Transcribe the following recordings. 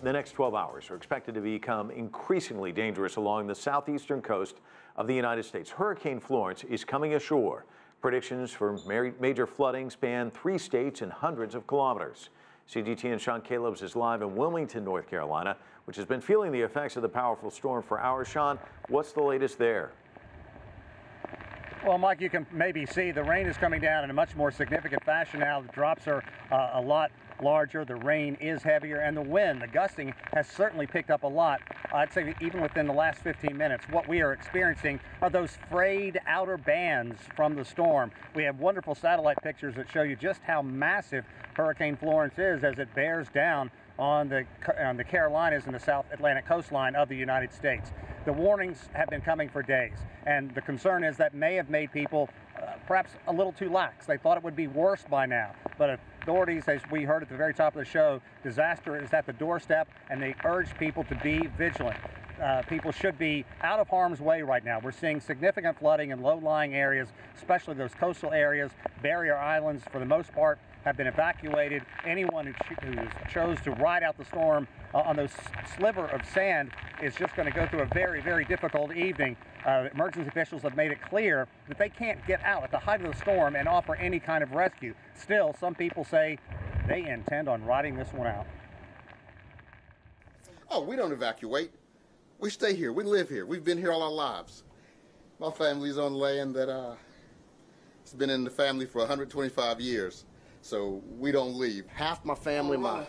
The next 12 hours are expected to become increasingly dangerous along the southeastern coast of the United States. Hurricane Florence is coming ashore. Predictions for major flooding span 3 states and hundreds of kilometers. CGTN Sean Callebs is live in Wilmington, North Carolina, which has been feeling the effects of the powerful storm for hours. Sean, what's the latest there? Well, Mike, you can maybe see the rain is coming down in a much more significant fashion now. The drops are a lot larger, the rain is heavier, and the wind, the gusting, has certainly picked up a lot. I'd say even within the last 15 minutes, what we are experiencing are those frayed outer bands from the storm. We have wonderful satellite pictures that show you just how massive Hurricane Florence is as it bears down on the Carolinas and the South Atlantic coastline of the United States. The warnings have been coming for days, and the concern is that may have made people perhaps a little too lax. They thought it would be worse by now, but authorities, as we heard at the very top of the show, disaster is at the doorstep, and they urge people to be vigilant. People should be out of harm's way right now. We're seeing significant flooding in low-lying areas, especially those coastal areas. Barrier islands, for the most part, have been evacuated. Anyone who chose to ride out the storm on those sliver of sand is just going to go through a very, very difficult evening. Emergency officials have made it clear that they can't get out at the height of the storm and offer any kind of rescue. Still, some people say they intend on riding this one out. Oh, we don't evacuate. We stay here. We live here. We've been here all our lives. My family's on land that it's been in the family for 125 years, so we don't leave. Half my family, my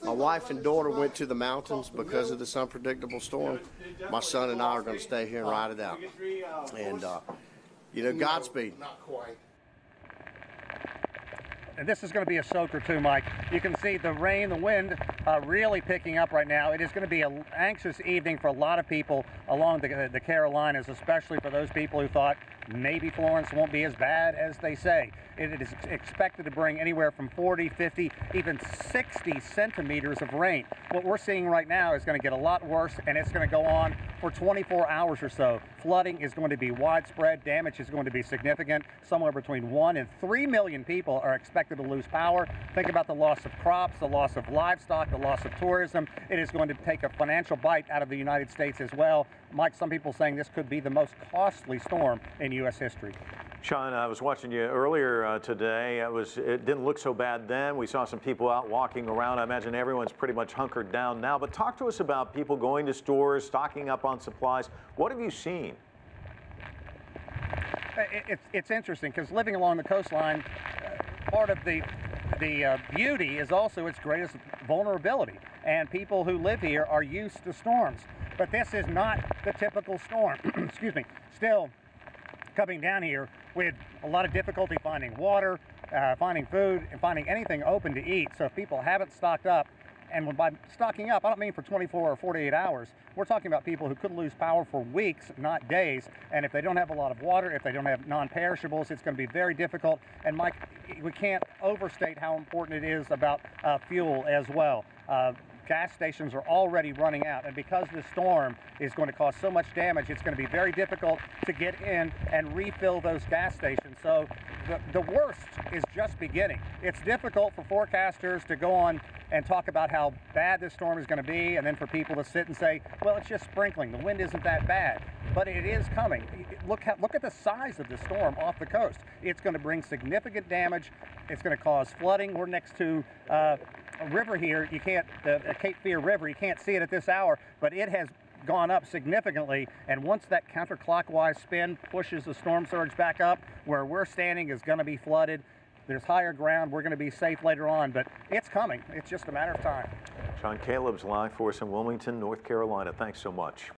wife and daughter went to the mountains because of this unpredictable storm. My son and I are going to stay here and ride it out. And, you know, Godspeed. Not quite. And this is going to be a soaker too, Mike. You can see the rain, the wind really picking up right now. It is going to be an anxious evening for a lot of people along the Carolinas, especially for those people who thought maybe Florence won't be as bad as they say. It is expected to bring anywhere from 40, 50, even 60 centimeters of rain. What we're seeing right now is going to get a lot worse, and it's going to go on for 24 hours or so. Flooding is going to be widespread. Damage is going to be significant. Somewhere between 1 and 3 million people are expected to lose power. Think about the loss of crops, the loss of livestock, the loss of tourism. It is going to take a financial bite out of the United States as well. Mike, some people saying this could be the most costly storm in U.S. history. Sean, I was watching you earlier today. It didn't look so bad then. We saw some people out walking around. I imagine everyone's pretty much hunkered down now. But talk to us about people going to stores, stocking up on supplies. What have you seen? It's interesting because living along the coastline, part of the beauty is also its greatest vulnerability. And people who live here are used to storms. But this is not the typical storm. Excuse me. Still, coming down here, we had a lot of difficulty finding water, finding food, and finding anything open to eat. So if people haven't stocked up, and by stocking up, I don't mean for 24 or 48 hours. We're talking about people who could lose power for weeks, not days. And if they don't have a lot of water, if they don't have non-perishables, it's going to be very difficult. And Mike, we can't overstate how important it is about fuel as well. Gas stations are already running out, and because this storm is going to cause so much damage, it's going to be very difficult to get in and refill those gas stations. So the worst is just beginning. It's difficult for forecasters to go on and talk about how bad this storm is going to be, and then for people to sit and say, well, it's just sprinkling. The wind isn't that bad. But it is coming. Look at the size of the storm off the coast. It's going to bring significant damage. It's going to cause flooding. We're next to a river here. You can't, the Cape Fear River, you can't see it at this hour, but it has gone up significantly, and once that counterclockwise spin pushes the storm surge back up, where we're standing is going to be flooded. There's higher ground. We're going to be safe later on, but it's coming. It's just a matter of time. Sean Callebs live for us in Wilmington, North Carolina. Thanks so much.